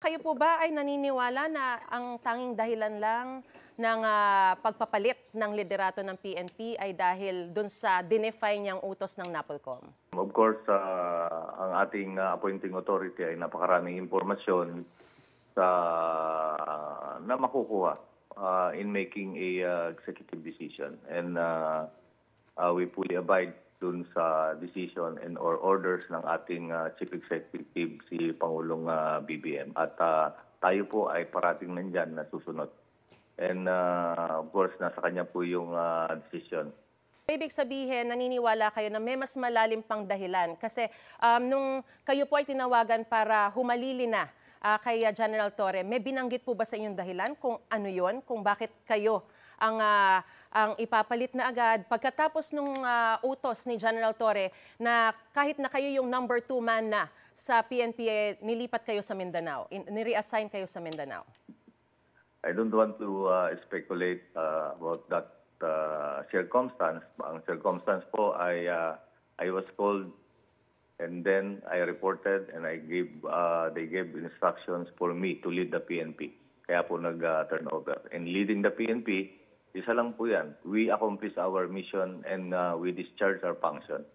Kayo po ba ay naniniwala na ang tanging dahilan lang ng pagpapalit ng liderato ng PNP ay dahil dun sa dinefy niyang utos ng NAPOLCOM? Of course, ang ating appointing authority ay napakaraming impormasyon na makukuha in making a executive decision. And we fully abide dun sa decision and or orders ng ating Chief Executive, si Pangulong BBM. At tayo po ay parating nandyan na susunod. And of course, nasa kanya po yung decision. Ibig sabihin, naniniwala kayo na may mas malalim pang dahilan kasi nung kayo po ay tinawagan para humalili na kay General Torre, may binanggit po ba sa inyong dahilan kung ano yon, kung bakit kayo ang ipapalit na agad pagkatapos nung utos ni General Torre na kahit na kayo yung number 2 man na sa PNP, nilipat kayo sa Mindanao, ni-reassign kayo sa Mindanao? I don't want to speculate about that circumstance. Ang circumstance po ay I was called and then I reported and they gave instructions for me to lead the PNP. Kaya po nag-turnover. And leading the PNP, isa lang po yan. We accomplish our mission and we discharge our function.